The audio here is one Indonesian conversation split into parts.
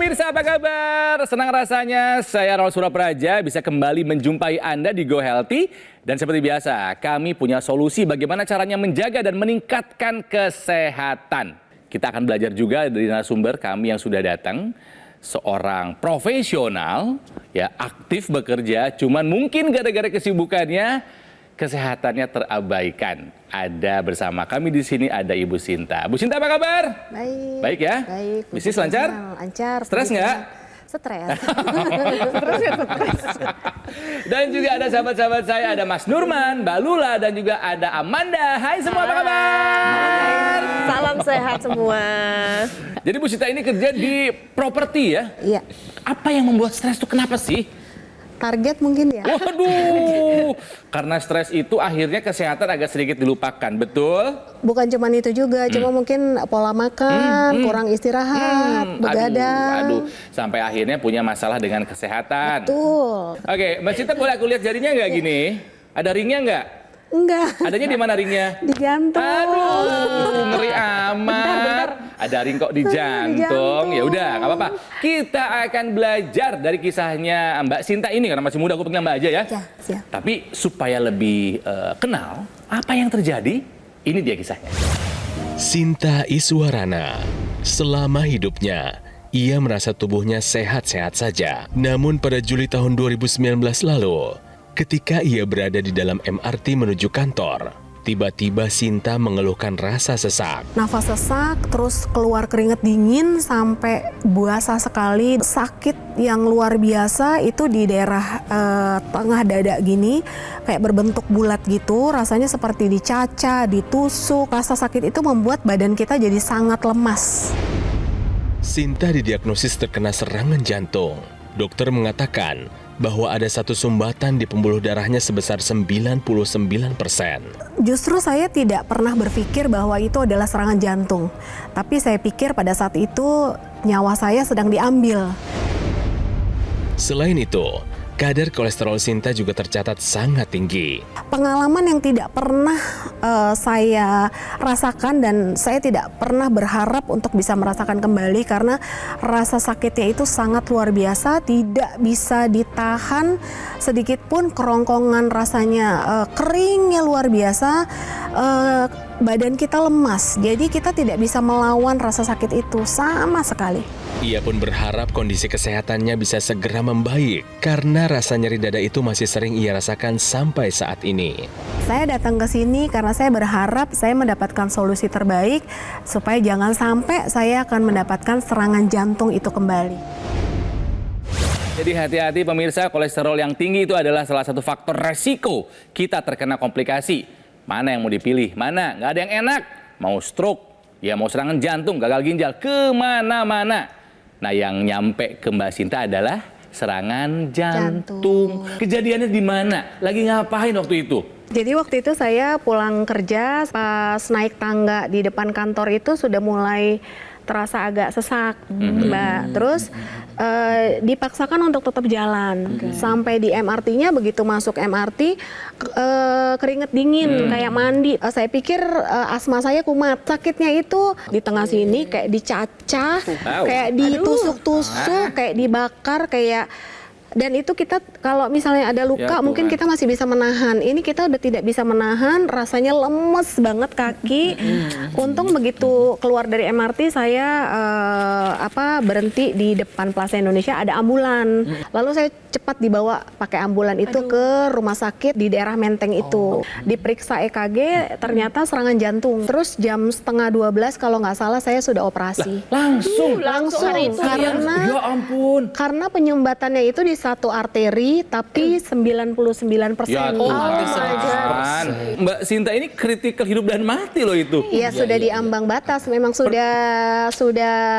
Pemirsa apa kabar? Senang rasanya saya Ronald Surapraja bisa kembali menjumpai Anda di Go Healthy. Dan seperti biasa, kami punya solusi bagaimana caranya menjaga dan meningkatkan kesehatan. Kita akan belajar juga dari narasumber kami yang sudah datang. Seorang profesional, ya aktif bekerja, cuman mungkin gara-gara kesibukannya, kesehatannya terabaikan. Ada bersama kami di sini ada Ibu Sinta. Bu Sinta apa kabar? Baik. Baik ya? Baik. Bisnis lancar? Lancar. Stres nggak? Stres. Dan juga ada sahabat-sahabat saya, ada Mas Nurman, Mbak Lula, dan juga ada Amanda. Hai semua, apa kabar? Salam sehat semua. Jadi Bu Sinta ini kerja di properti ya? Iya. Apa yang membuat stres itu kenapa sih? Target mungkin ya. Waduh, karena stres itu akhirnya kesehatan agak sedikit dilupakan, betul? Bukan cuma itu juga, cuma mungkin pola makan, kurang istirahat, begadang. Aduh, sampai akhirnya punya masalah dengan kesehatan. Betul. Oke, Mbak Sinta boleh aku lihat jarinya nggak gini? Ada ringnya nggak? Enggak. Adanya di mana ringnya? Di jantung. Aduh, ngeri amat. Ada ring kok di jantung. Ya udah, nggak apa-apa. Kita akan belajar dari kisahnya Mbak Sinta ini karena masih muda, aku panggil Mbak aja ya. Ya, siap. Tapi supaya lebih kenal apa yang terjadi, ini dia kisahnya. Sinta Iswarana, selama hidupnya, ia merasa tubuhnya sehat-sehat saja. Namun pada Juli tahun 2019 lalu, ketika ia berada di dalam MRT menuju kantor, tiba-tiba Sinta mengeluhkan rasa sesak. Nafas sesak, terus keluar keringat dingin sampai basah sekali. Sakit yang luar biasa itu di daerah tengah dada gini, kayak berbentuk bulat gitu. Rasanya seperti dicaca, ditusuk. Rasa sakit itu membuat badan kita jadi sangat lemas. Sinta didiagnosis terkena serangan jantung. Dokter mengatakan bahwa ada satu sumbatan di pembuluh darahnya sebesar 99%. Justru saya tidak pernah berpikir bahwa itu adalah serangan jantung. Tapi saya pikir pada saat itu nyawa saya sedang diambil. Selain itu, kadar kolesterol Sinta juga tercatat sangat tinggi. Pengalaman yang tidak pernah saya rasakan dan saya tidak pernah berharap untuk bisa merasakan kembali karena rasa sakitnya itu sangat luar biasa, tidak bisa ditahan sedikit pun, kerongkongan rasanya, keringnya luar biasa, badan kita lemas, jadi kita tidak bisa melawan rasa sakit itu sama sekali. Ia pun berharap kondisi kesehatannya bisa segera membaik karena rasa nyeri dada itu masih sering ia rasakan sampai saat ini. Saya datang ke sini karena saya berharap saya mendapatkan solusi terbaik supaya jangan sampai saya akan mendapatkan serangan jantung itu kembali. Jadi hati-hati pemirsa, kolesterol yang tinggi itu adalah salah satu faktor resiko kita terkena komplikasi. Mana yang mau dipilih? Mana? Nggak ada yang enak. Mau stroke, ya mau serangan jantung, gagal ginjal, kemana-mana. Nah yang nyampe ke Mbak Sinta adalah serangan jantung. Kejadiannya di mana? Lagi ngapain waktu itu? Jadi waktu itu saya pulang kerja, pas naik tangga di depan kantor itu sudah mulai terasa agak sesak, Mbak. Terus dipaksakan untuk tetap jalan. Sampai di MRT-nya, begitu masuk MRT, keringet dingin, kayak mandi. Saya pikir asma saya kumat. Sakitnya itu di tengah sini kayak dicacah, kayak ditusuk-tusuk, kayak dibakar, kayak... Dan itu kita kalau misalnya ada luka ya, mungkin kita masih bisa menahan. Ini kita udah tidak bisa menahan, rasanya lemes banget kaki. Untung begitu keluar dari MRT saya berhenti di depan Plaza Indonesia, ada ambulan. Lalu saya cepat dibawa pakai ambulan itu ke rumah sakit di daerah Menteng itu. Diperiksa EKG, ternyata serangan jantung. Terus jam 11:30 kalau nggak salah saya sudah operasi. Langsung karena ya ampun. Karena penyumbatannya itu di satu arteri tapi 99%. Ya Tuhan. Mbak Sinta ini kritikal hidup dan mati loh itu. Iya, sudah di ambang batas, memang sudah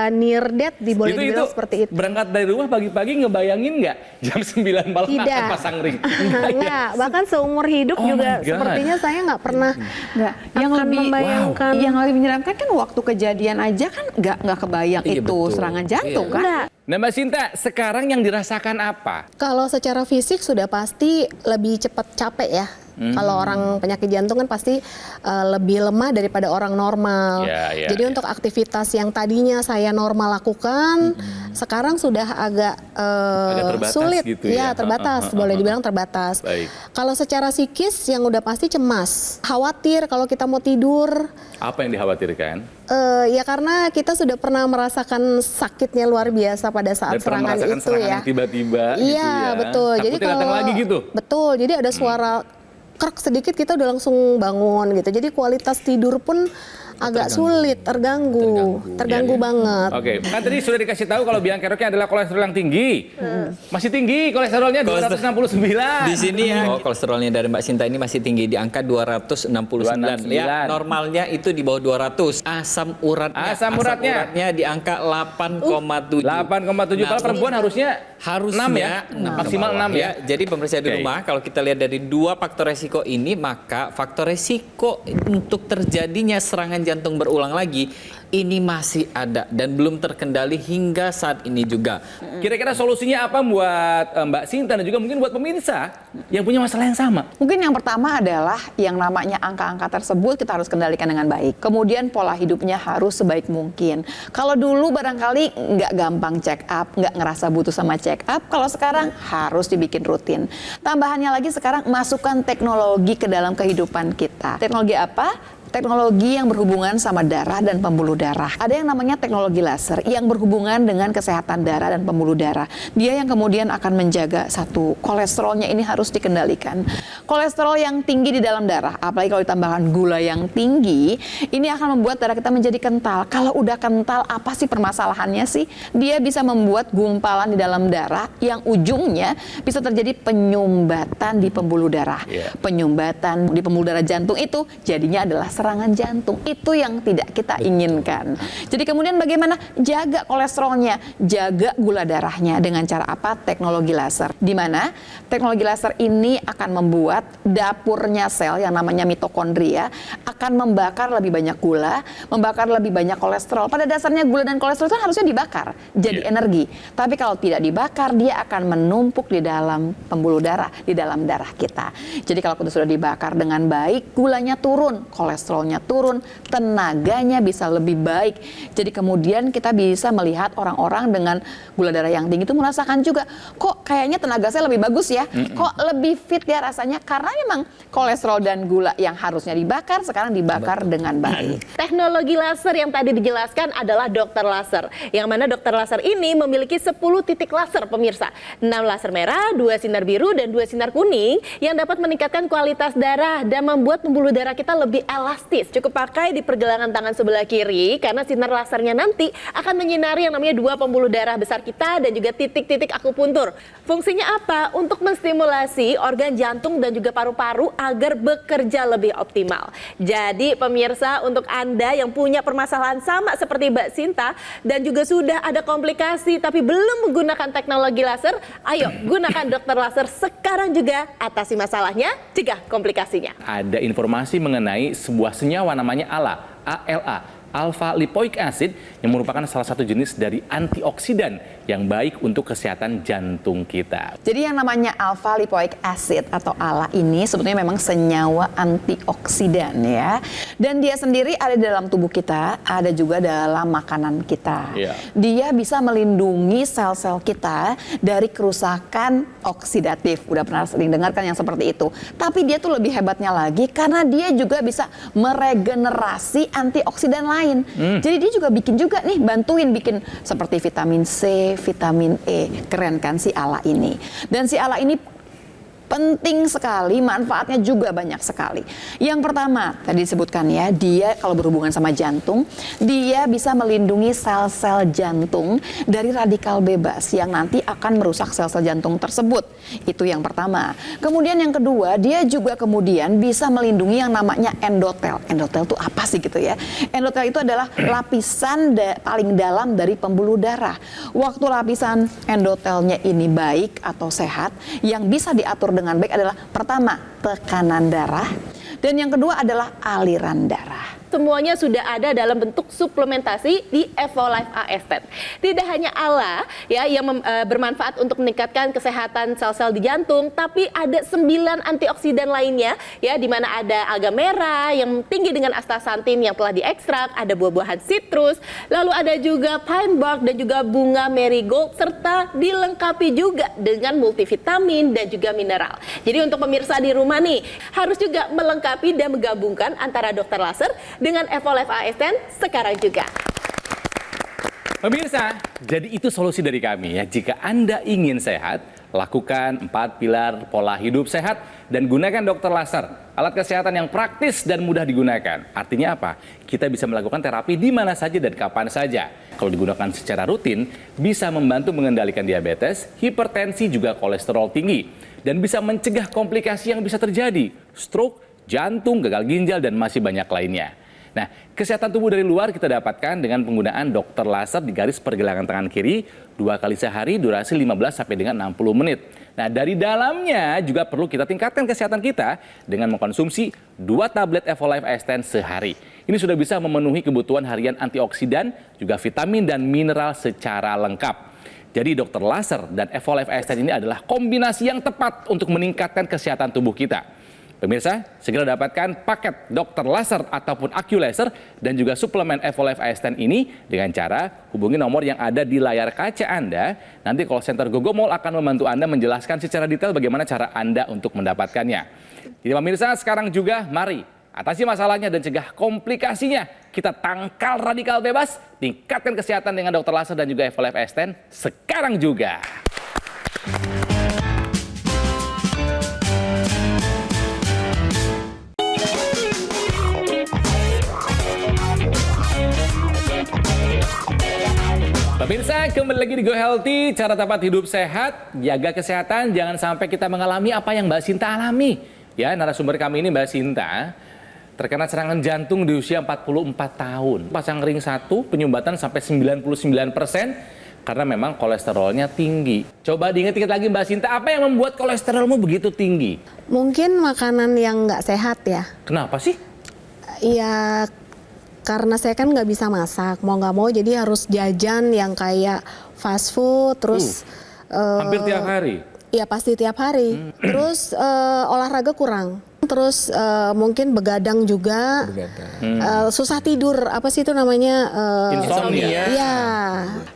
near death, boleh dibilang seperti itu. Berangkat dari rumah pagi-pagi ngebayangin nggak jam 9 malam akan pasang ring? Enggak, bahkan seumur hidup juga sepertinya saya nggak pernah yang lebih membayangkan. Yang lebih menyeramkan kan waktu kejadian aja kan nggak kebayang itu betul. Serangan jantung kan? Nah Mbak Sinta, sekarang yang dirasakan apa? Kalau secara fisik sudah pasti lebih cepat capek ya. Kalau orang penyakit jantung kan pasti lebih lemah daripada orang normal. Jadi untuk aktivitas yang tadinya saya normal lakukan, sekarang sudah agak terbatas sulit. gitu ya? Terbatas, boleh dibilang terbatas. Kalau secara psikis yang udah pasti cemas, khawatir kalau kita mau tidur. Apa yang dikhawatirkan? Ya karena kita sudah pernah merasakan sakitnya luar biasa pada saat Dan pernah serangan merasakan itu serangan ya. yang tiba-tiba gitu Iya ya. betul. Jadi Takutnya datang lagi gitu? Betul. Jadi ada suara krek sedikit kita udah langsung bangun gitu. Jadi kualitas tidur pun agak sulit, terganggu banget. Oke, kan tadi sudah dikasih tahu kalau biang keroknya adalah kolesterol yang tinggi. Masih tinggi kolesterolnya 269. Di sini ya, kolesterolnya dari Mbak Sinta ini masih tinggi di angka 269. Ya, normalnya itu di bawah 200. Asam uratnya di angka 8,7. 8,7. Kalau perempuan harusnya 6 ya? Maksimal 6 ya? Jadi pemirsa di rumah, kalau kita lihat dari dua faktor resiko ini, maka faktor resiko untuk terjadinya serangan jantung berulang lagi ini masih ada dan belum terkendali hingga saat ini juga. Kira-kira solusinya apa buat Mbak Sinta dan juga mungkin buat pemirsa yang punya masalah yang sama? Mungkin yang pertama adalah yang namanya angka-angka tersebut kita harus kendalikan dengan baik. Kemudian pola hidupnya harus sebaik mungkin. Kalau dulu barangkali nggak gampang check up, nggak ngerasa butuh sama check up. Kalau sekarang harus dibikin rutin. Tambahannya lagi sekarang masukkan teknologi ke dalam kehidupan kita. Teknologi apa? Teknologi yang berhubungan sama darah dan pembuluh darah. Ada yang namanya teknologi laser yang berhubungan dengan kesehatan darah dan pembuluh darah. Dia yang kemudian akan menjaga satu, kolesterolnya ini harus dikendalikan. Kolesterol yang tinggi di dalam darah, apalagi kalau ditambahkan gula yang tinggi, ini akan membuat darah kita menjadi kental. Kalau udah kental, apa sih permasalahannya sih? Dia bisa membuat gumpalan di dalam darah yang ujungnya bisa terjadi penyumbatan di pembuluh darah. Penyumbatan di pembuluh darah jantung itu jadinya adalah serangan jantung. Itu yang tidak kita inginkan. Jadi kemudian bagaimana jaga kolesterolnya, jaga gula darahnya dengan cara apa? Teknologi laser. Di mana teknologi laser ini akan membuat dapurnya sel yang namanya mitokondria akan membakar lebih banyak gula, membakar lebih banyak kolesterol. Pada dasarnya gula dan kolesterol itu harusnya dibakar jadi energi. Tapi kalau tidak dibakar, dia akan menumpuk di dalam pembuluh darah, di dalam darah kita. Jadi kalau sudah dibakar dengan baik, gulanya turun, kolesterolnya turun, tenaganya bisa lebih baik. Jadi kemudian kita bisa melihat orang-orang dengan gula darah yang tinggi itu merasakan juga, kok kayaknya tenaga saya lebih bagus ya, kok lebih fit ya rasanya, karena memang kolesterol dan gula yang harusnya dibakar sekarang dibakar dengan baik. Teknologi laser yang tadi dijelaskan adalah dokter laser, yang mana dokter laser ini memiliki 10 titik laser pemirsa, 6 laser merah, 2 sinar biru dan 2 sinar kuning yang dapat meningkatkan kualitas darah dan membuat pembuluh darah kita lebih elastis. Cukup pakai di pergelangan tangan sebelah kiri karena sinar lasernya nanti akan menyinari yang namanya 2 pembuluh darah besar kita dan juga titik-titik akupuntur. Fungsinya apa? Untuk menstimulasi organ jantung dan juga paru-paru agar bekerja lebih optimal. Jadi pemirsa, untuk Anda yang punya permasalahan sama seperti Mbak Sinta dan juga sudah ada komplikasi tapi belum menggunakan teknologi laser, ayo gunakan dokter laser sekarang juga, atasi masalahnya, cegah komplikasinya. Ada informasi mengenai sebuah senyawa namanya ALA, alpha lipoic acid, yang merupakan salah satu jenis dari antioksidan yang baik untuk kesehatan jantung kita. Jadi yang namanya alpha lipoic acid atau ALA ini sebetulnya memang senyawa antioksidan ya. Dan dia sendiri ada di dalam tubuh kita, ada juga dalam makanan kita. Dia bisa melindungi sel-sel kita dari kerusakan oksidatif. Udah pernah sering dengar kan yang seperti itu. Tapi dia tuh lebih hebatnya lagi karena dia juga bisa meregenerasi antioksidan lain. Jadi dia juga bikin juga nih, bantuin bikin seperti vitamin C, vitamin E. Keren kan si ALA ini. Dan si ALA ini penting sekali, manfaatnya juga banyak sekali. Yang pertama, tadi disebutkan ya, dia kalau berhubungan sama jantung, dia bisa melindungi sel-sel jantung dari radikal bebas yang nanti akan merusak sel-sel jantung tersebut. Itu yang pertama. Kemudian yang kedua, dia juga kemudian bisa melindungi yang namanya endotel. Endotel itu apa sih gitu ya? Endotel itu adalah lapisan paling dalam dari pembuluh darah. Waktu lapisan endotelnya ini baik atau sehat, yang bisa diatur dengan baik adalah pertama, tekanan darah, dan yang kedua adalah aliran darah. semuanya sudah ada dalam bentuk suplementasi di Evolife AS10. Tidak hanya ALA ya yang bermanfaat untuk meningkatkan kesehatan sel-sel di jantung, tapi ada 9 antioksidan lainnya ya, di mana ada alga merah yang tinggi dengan astaxanthin yang telah diekstrak, ada buah-buahan sitrus, lalu ada juga pine bark dan juga bunga marigold, serta dilengkapi juga dengan multivitamin dan juga mineral. Jadi untuk pemirsa di rumah nih, harus juga melengkapi dan menggabungkan antara Dr. Laser dengan Evolife AS10 sekarang juga. Pemirsa, jadi itu solusi dari kami ya. Jika Anda ingin sehat, lakukan 4 pilar pola hidup sehat dan gunakan Dr. Laser, alat kesehatan yang praktis dan mudah digunakan. Artinya apa? Kita bisa melakukan terapi di mana saja dan kapan saja. Kalau digunakan secara rutin, bisa membantu mengendalikan diabetes, hipertensi, juga kolesterol tinggi, dan bisa mencegah komplikasi yang bisa terjadi, stroke, jantung, gagal ginjal, dan masih banyak lainnya. Nah, kesehatan tubuh dari luar kita dapatkan dengan penggunaan Dr. Laser di garis pergelangan tangan kiri 2 kali sehari, durasi 15 sampai dengan 60 menit. Nah, dari dalamnya juga perlu kita tingkatkan kesehatan kita dengan mengkonsumsi 2 tablet Evolife AS10 sehari. Ini sudah bisa memenuhi kebutuhan harian antioksidan, juga vitamin dan mineral secara lengkap. Jadi Dr. Laser dan Evolife AS10 ini adalah kombinasi yang tepat untuk meningkatkan kesehatan tubuh kita. Pemirsa, segera dapatkan paket Dr. Laser ataupun AccuLaser dan juga suplemen Evolife AS10 ini dengan cara hubungi nomor yang ada di layar kaca Anda. Nanti call center Gogomall akan membantu Anda menjelaskan secara detail bagaimana cara Anda untuk mendapatkannya. Jadi pemirsa, sekarang juga mari atasi masalahnya dan cegah komplikasinya. Kita tangkal radikal bebas, tingkatkan kesehatan dengan Dr. Laser dan juga Evolife AS10 sekarang juga. Pemirsa, kembali lagi di Go Healthy, cara tepat hidup sehat, jaga kesehatan, jangan sampai kita mengalami apa yang Mbak Sinta alami. Ya, narasumber kami ini Mbak Sinta terkena serangan jantung di usia 44 tahun. Pasang ring 1, penyumbatan sampai 99% karena memang kolesterolnya tinggi. Coba diingat-ingat lagi Mbak Sinta, apa yang membuat kolesterolmu begitu tinggi? Mungkin makanan yang nggak sehat ya. Kenapa sih? Ya karena saya kan nggak bisa masak, mau nggak mau jadi harus jajan yang kayak fast food, terus Hampir tiap hari? ya pasti tiap hari. Terus olahraga kurang, terus mungkin begadang juga, susah tidur, apa sih itu namanya? Insomnia. Ya.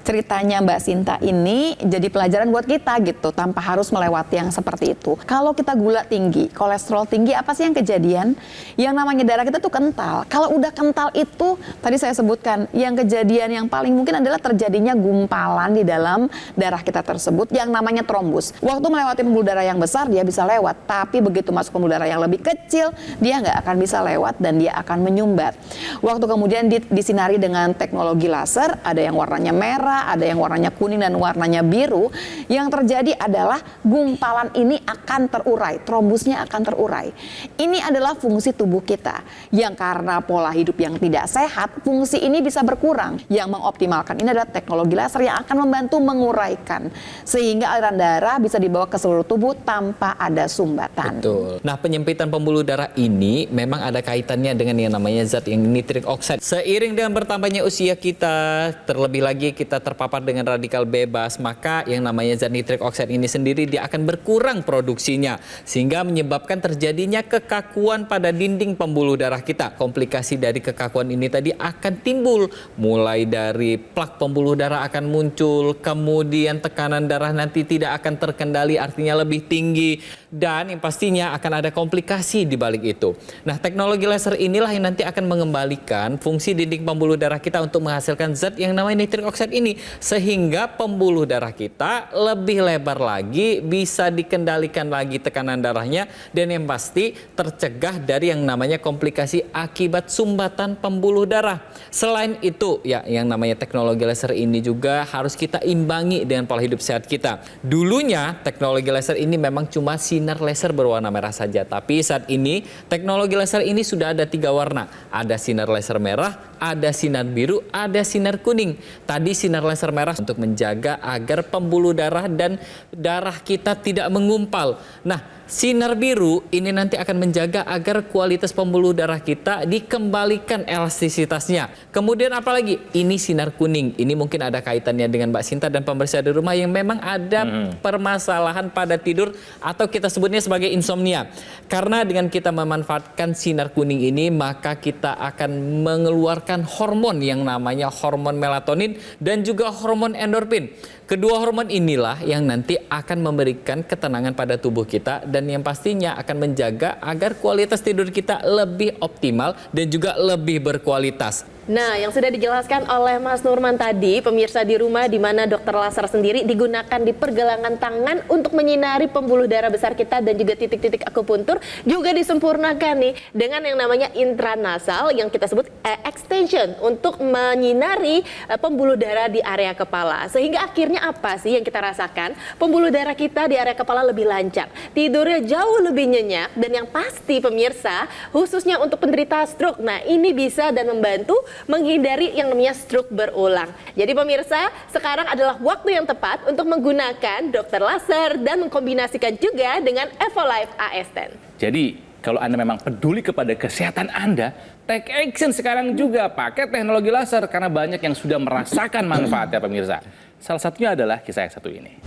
Ceritanya Mbak Sinta ini jadi pelajaran buat kita gitu, tanpa harus melewati yang seperti itu. Kalau kita gula tinggi, kolesterol tinggi, apa sih yang kejadian? Yang namanya darah kita tuh kental. Kalau udah kental itu, tadi saya sebutkan, yang kejadian yang paling mungkin adalah terjadinya gumpalan di dalam darah kita tersebut yang namanya trombus. Waktu melewati pembuluh darah yang besar, dia bisa lewat, tapi begitu masuk pembuluh darah yang lebih kecil, dia nggak akan bisa lewat dan dia akan menyumbat. Waktu kemudian disinari dengan teknologi laser, ada yang warnanya merah, ada yang warnanya kuning dan warnanya biru. Yang terjadi adalah gumpalan ini akan terurai, trombusnya akan terurai. Ini adalah fungsi tubuh kita yang karena pola hidup yang tidak sehat, fungsi ini bisa berkurang. Yang mengoptimalkan ini adalah teknologi laser yang akan membantu menguraikan sehingga aliran darah bisa dibawa ke seluruh tubuh tanpa ada sumbatan. Betul. Nah, penyempitan pembuluh darah ini memang ada kaitannya dengan yang namanya zat yang nitric oxide. Seiring dengan bertambahnya usia kita, terlebih lagi kita terpapar dengan radikal bebas, maka yang namanya zat nitric oxide ini sendiri dia akan berkurang produksinya sehingga menyebabkan terjadinya kekakuan pada dinding pembuluh darah kita. Komplikasi dari kekakuan ini tadi akan timbul mulai dari plak pembuluh darah akan muncul, kemudian tekanan darah nanti tidak akan terkendali, artinya lebih tinggi, dan yang pastinya akan ada komplikasi di balik itu. Nah, teknologi laser inilah yang nanti akan mengembalikan fungsi dinding pembuluh darah kita untuk menghasilkan zat yang namanya nitric oxide ini, sehingga pembuluh darah kita lebih lebar lagi, bisa dikendalikan lagi tekanan darahnya, dan yang pasti tercegah dari yang namanya komplikasi akibat sumbatan pembuluh darah. Selain itu, ya yang namanya teknologi laser ini juga harus kita imbangi dengan pola hidup sehat kita. Dulunya teknologi laser ini memang cuma sinar laser berwarna merah saja, tapi saat ini teknologi laser ini sudah ada 3 warna. Ada sinar laser merah, ada sinar biru, ada sinar kuning. Tadi sinar laser merah untuk menjaga agar pembuluh darah dan darah kita tidak mengumpal. Nah, sinar biru ini nanti akan menjaga agar kualitas pembuluh darah kita dikembalikan elastisitasnya. Kemudian apalagi? Ini sinar kuning. Ini mungkin ada kaitannya dengan Mbak Sinta dan pemirsa di rumah yang memang ada permasalahan pada tidur atau kita sebutnya sebagai insomnia. Karena dengan kita memanfaatkan sinar kuning ini, maka kita akan mengeluarkan hormon yang namanya hormon melatonin dan juga hormon endorfin. Kedua hormon inilah yang nanti akan memberikan ketenangan pada tubuh kita dan yang pastinya akan menjaga agar kualitas tidur kita lebih optimal dan juga lebih berkualitas. Nah, yang sudah dijelaskan oleh Mas Nurman tadi, pemirsa di rumah, di mana dokter laser sendiri digunakan di pergelangan tangan untuk menyinari pembuluh darah besar kita dan juga titik-titik akupuntur, juga disempurnakan nih dengan yang namanya intranasal yang kita sebut extension untuk menyinari pembuluh darah di area kepala. Sehingga akhirnya apa sih yang kita rasakan? Pembuluh darah kita di area kepala lebih lancar, tidurnya jauh lebih nyenyak, dan yang pasti pemirsa, khususnya untuk penderita stroke, nah ini bisa dan membantu menghindari yang namanya stroke berulang. Jadi pemirsa, sekarang adalah waktu yang tepat untuk menggunakan dokter laser dan mengkombinasikan juga dengan Evolife AS10. Jadi, kalau Anda memang peduli kepada kesehatan Anda, take action sekarang juga pakai teknologi laser karena banyak yang sudah merasakan manfaatnya pemirsa. Salah satunya adalah kisah yang satu ini.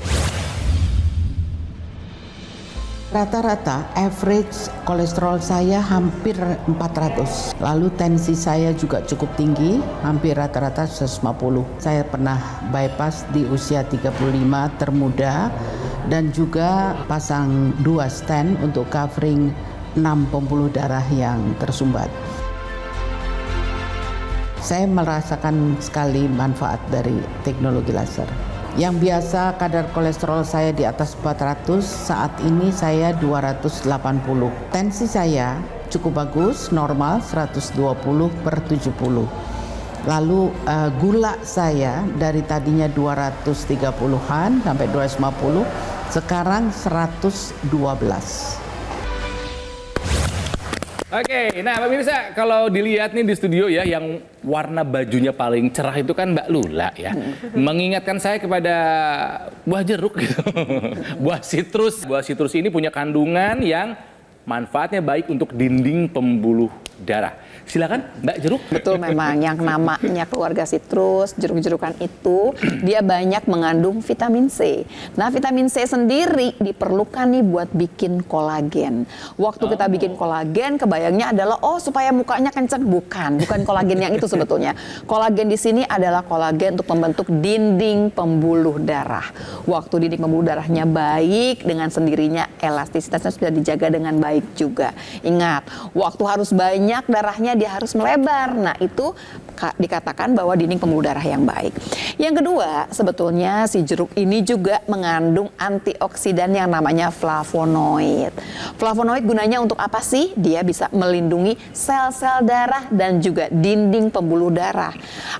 Rata-rata average kolesterol saya hampir 400. Lalu tensi saya juga cukup tinggi, hampir rata-rata 150. Saya pernah bypass di usia 35 termuda dan juga pasang 2 stent untuk covering 6 pembuluh darah yang tersumbat. Saya merasakan sekali manfaat dari teknologi laser. Yang biasa kadar kolesterol saya di atas 400, saat ini saya 280. Tensi saya cukup bagus, normal 120/70. Lalu gula saya dari tadinya 230-an sampai 250, sekarang 112. Oke, nah pemirsa, kalau dilihat nih di studio ya, yang warna bajunya paling cerah itu kan Mbak Lula ya. Mengingatkan saya kepada buah jeruk gitu. Buah sitrus. Buah sitrus ini punya kandungan yang manfaatnya baik untuk dinding pembuluh darah. Silakan Mbak Jeruk. Betul, memang yang namanya keluarga sitrus, jeruk-jerukan itu dia banyak mengandung vitamin C. Nah, vitamin C sendiri diperlukan nih buat bikin kolagen. Waktu kita bikin kolagen, kebayangnya adalah supaya mukanya kenceng. Bukan kolagen yang itu sebetulnya. Kolagen di sini adalah kolagen untuk membentuk dinding pembuluh darah. Waktu dinding pembuluh darahnya baik, dengan sendirinya elastisitasnya sudah dijaga dengan baik juga. Ingat, waktu harus banyak darahnya, dia harus melebar. Nah, itu dikatakan bahwa dinding pembuluh darah yang baik. Yang kedua, sebetulnya si jeruk ini juga mengandung antioksidan yang namanya flavonoid. Flavonoid gunanya untuk apa sih? Dia bisa melindungi sel-sel darah dan juga dinding pembuluh darah.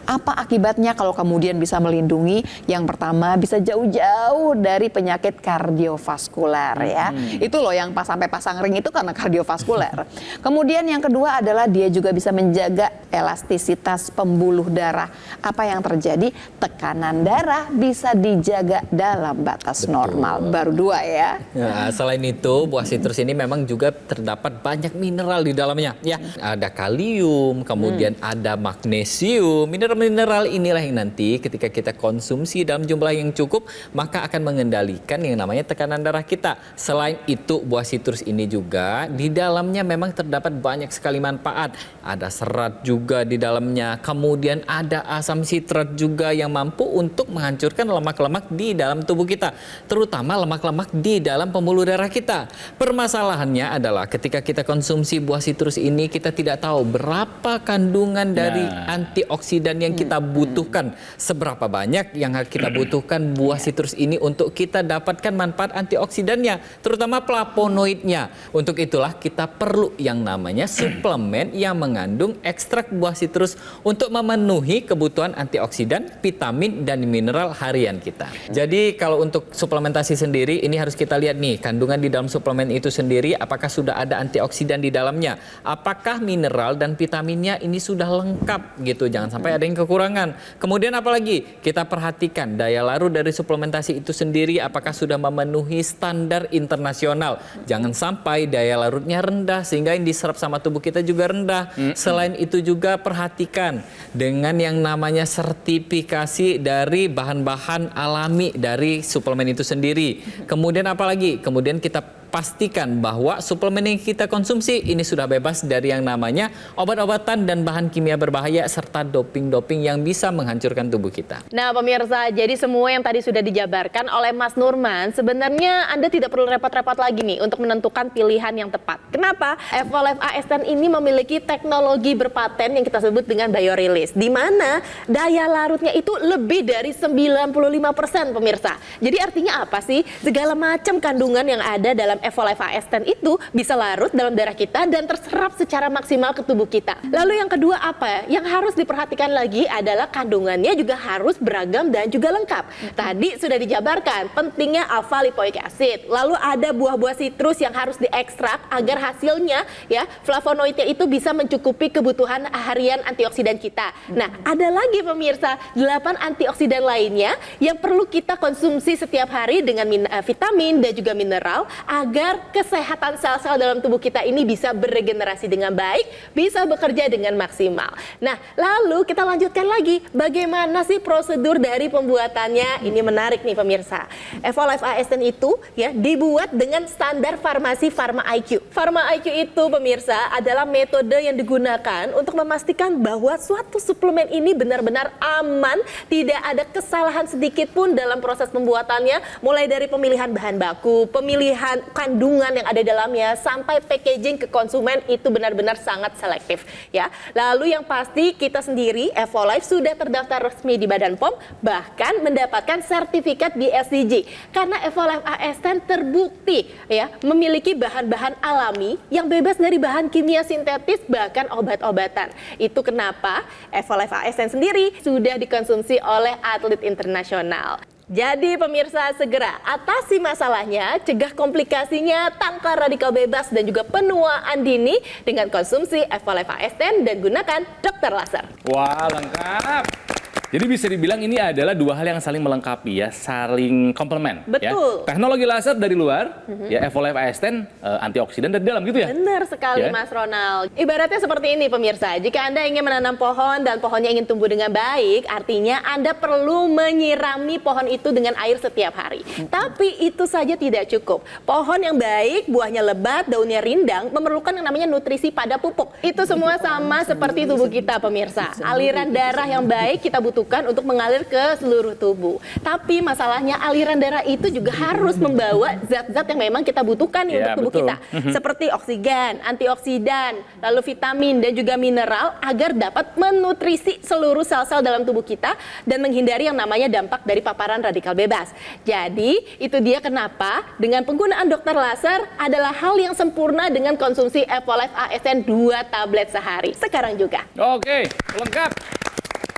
Apa akibatnya kalau kemudian bisa melindungi? Yang pertama, bisa jauh-jauh dari penyakit kardiovaskular ya. Itu loh yang sampai pasang ring itu karena kardiovaskular. Kemudian yang kedua adalah dia juga bisa menjaga elastisitas pembuluh darah. Apa yang terjadi? Tekanan darah bisa dijaga dalam batas normal. Baru 2 ya. Nah, selain itu, buah sitrus ini memang juga terdapat banyak mineral di dalamnya. Ya, ada kalium, kemudian ada magnesium. Mineral-mineral inilah yang nanti ketika kita konsumsi dalam jumlah yang cukup, maka akan mengendalikan yang namanya tekanan darah kita. Selain itu, buah sitrus ini juga di dalamnya memang terdapat banyak sekali manfaat. Ada serat juga di dalamnya. Kemudian ada asam sitrat juga yang mampu untuk menghancurkan lemak-lemak di dalam tubuh kita, terutama lemak-lemak di dalam pembuluh darah kita. Permasalahannya adalah ketika kita konsumsi buah sitrus ini, kita tidak tahu berapa kandungan dari antioksidan yang kita butuhkan, seberapa banyak yang kita butuhkan buah sitrus ini untuk kita dapatkan manfaat antioksidannya, terutama flavonoidnya. Untuk itulah kita perlu yang namanya suplemen yang mengandung mengandung ekstrak buah sitrus untuk memenuhi kebutuhan antioksidan, vitamin, dan mineral harian kita. Jadi kalau untuk suplementasi sendiri, ini harus kita lihat nih, kandungan di dalam suplemen itu sendiri, apakah sudah ada antioksidan di dalamnya, apakah mineral dan vitaminnya ini sudah lengkap gitu, jangan sampai ada yang kekurangan. Kemudian apalagi, kita perhatikan daya larut dari suplementasi itu sendiri, apakah sudah memenuhi standar internasional. Jangan sampai daya larutnya rendah sehingga yang diserap sama tubuh kita juga rendah. Selain itu juga perhatikan dengan yang namanya sertifikasi dari bahan-bahan alami dari suplemen itu sendiri. Kemudian apalagi? Kemudian kita pastikan bahwa suplemen yang kita konsumsi ini sudah bebas dari yang namanya obat-obatan dan bahan kimia berbahaya serta doping-doping yang bisa menghancurkan tubuh kita. Nah pemirsa, jadi semua yang tadi sudah dijabarkan oleh Mas Nurman, sebenarnya Anda tidak perlu repot-repot lagi nih untuk menentukan pilihan yang tepat. Kenapa? Evolive AS10 ini memiliki teknologi berpaten yang kita sebut dengan biorelease, di mana daya larutnya itu lebih dari 95% pemirsa. Jadi artinya apa sih? Segala macam kandungan yang ada dalam Evolive AS10 itu bisa larut dalam darah kita dan terserap secara maksimal ke tubuh kita. Lalu yang kedua apa? Yang harus diperhatikan lagi adalah kandungannya juga harus beragam dan juga lengkap. Tadi sudah dijabarkan pentingnya alpha lipoic acid. Lalu ada buah-buah sitrus yang harus diekstrak agar hasilnya ya flavonoidnya itu bisa mencukupi kebutuhan harian antioksidan kita. Nah, ada lagi pemirsa 8 antioksidan lainnya yang perlu kita konsumsi setiap hari dengan vitamin dan juga mineral agar kesehatan sel-sel dalam tubuh kita ini bisa beregenerasi dengan baik, bisa bekerja dengan maksimal. Nah, lalu kita lanjutkan lagi, bagaimana sih prosedur dari pembuatannya? Ini menarik nih pemirsa. Evolive AS10 itu ya dibuat dengan standar farmasi Pharma IQ. Pharma IQ itu pemirsa adalah metode yang digunakan untuk memastikan bahwa suatu suplemen ini benar-benar aman, tidak ada kesalahan sedikit pun dalam proses pembuatannya, mulai dari pemilihan bahan baku, pemilihan kandungan yang ada dalamnya sampai packaging ke konsumen itu benar-benar sangat selektif ya. Lalu yang pasti kita sendiri Evolive sudah terdaftar resmi di Badan POM, bahkan mendapatkan sertifikat di SDG karena Evolive AS10 terbukti ya memiliki bahan-bahan alami yang bebas dari bahan kimia sintetis bahkan obat-obatan. Itu kenapa Evolive AS10 sendiri sudah dikonsumsi oleh atlet internasional. Jadi pemirsa segera atasi masalahnya, cegah komplikasinya, tangkal radikal bebas dan juga penuaan dini dengan konsumsi Evolive AS10 dan gunakan dokter laser. Wah, lengkap. Jadi bisa dibilang ini adalah dua hal yang saling melengkapi ya, saling komplement. Betul. Ya. Teknologi laser dari luar, ya Evolive AS10 antioksidan dari dalam gitu ya. Benar sekali Ya. Mas Ronald. Ibaratnya seperti ini pemirsa, jika Anda ingin menanam pohon dan pohonnya ingin tumbuh dengan baik, artinya Anda perlu menyirami pohon itu dengan air setiap hari. Tapi itu saja tidak cukup. Pohon yang baik, buahnya lebat, daunnya rindang, memerlukan yang namanya nutrisi pada pupuk. Itu semua sama seperti tubuh kita pemirsa. Aliran darah yang baik kita butuhkan untuk mengalir ke seluruh tubuh. Tapi masalahnya aliran darah itu juga harus membawa zat-zat yang memang kita butuhkan nih untuk tubuh kita. Seperti oksigen, antioksidan, lalu vitamin dan juga mineral agar dapat menutrisi seluruh sel-sel dalam tubuh kita dan menghindari yang namanya dampak dari paparan radikal bebas. Jadi itu dia kenapa dengan penggunaan dokter laser adalah hal yang sempurna dengan konsumsi Evolive AS10 2 tablet sehari. Sekarang juga. Oke, lengkap.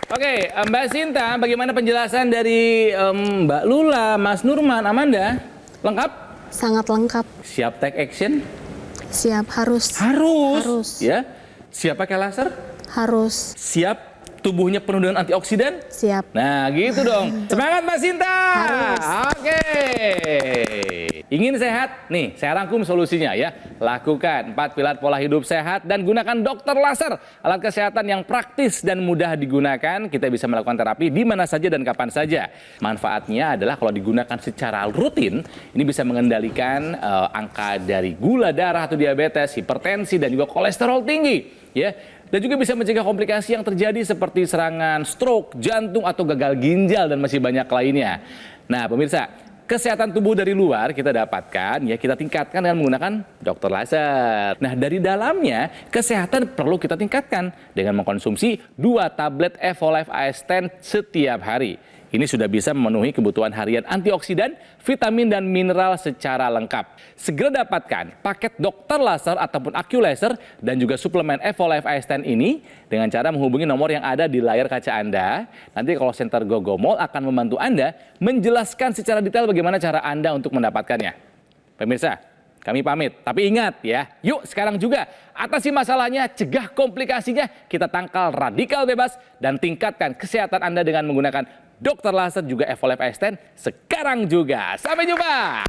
Oke, Mbak Sinta, bagaimana penjelasan dari Mbak Lula, Mas Nurman, Amanda? Lengkap? Sangat lengkap. Siap take action? Siap, harus. Harus. Ya. Siap pakai laser? Harus. Siap tubuhnya penuh dengan antioksidan? Siap. Nah, gitu dong. Semangat Mbak Sinta. Harus. Oke. Ingin sehat? Nih, saya rangkum solusinya ya. Lakukan 4 pilar pola hidup sehat dan gunakan dokter laser. Alat kesehatan yang praktis dan mudah digunakan. Kita bisa melakukan terapi di mana saja dan kapan saja. Manfaatnya adalah kalau digunakan secara rutin, ini bisa mengendalikan angka dari gula darah atau diabetes, hipertensi dan juga kolesterol tinggi, ya. Dan juga bisa mencegah komplikasi yang terjadi seperti serangan stroke, jantung atau gagal ginjal dan masih banyak lainnya. Nah, pemirsa, kesehatan tubuh dari luar kita dapatkan, ya kita tingkatkan dengan menggunakan dokter laser. Nah, dari dalamnya kesehatan perlu kita tingkatkan dengan mengkonsumsi 2 tablet Evolive AS10 setiap hari. Ini sudah bisa memenuhi kebutuhan harian antioksidan, vitamin, dan mineral secara lengkap. Segera dapatkan paket Dr. Laser ataupun AccuLaser dan juga suplemen Evolive Ascend ini dengan cara menghubungi nomor yang ada di layar kaca Anda. Nanti call center Gogomall akan membantu Anda menjelaskan secara detail bagaimana cara Anda untuk mendapatkannya. Pemirsa, kami pamit. Tapi ingat ya, yuk sekarang juga atasi masalahnya, cegah komplikasinya, kita tangkal radikal bebas dan tingkatkan kesehatan Anda dengan menggunakan Dr. Laser juga Evolive Ascend sekarang juga. Sampai jumpa.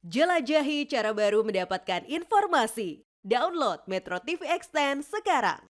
Jelajahi cara baru mendapatkan informasi. Download Metro TV Extend sekarang.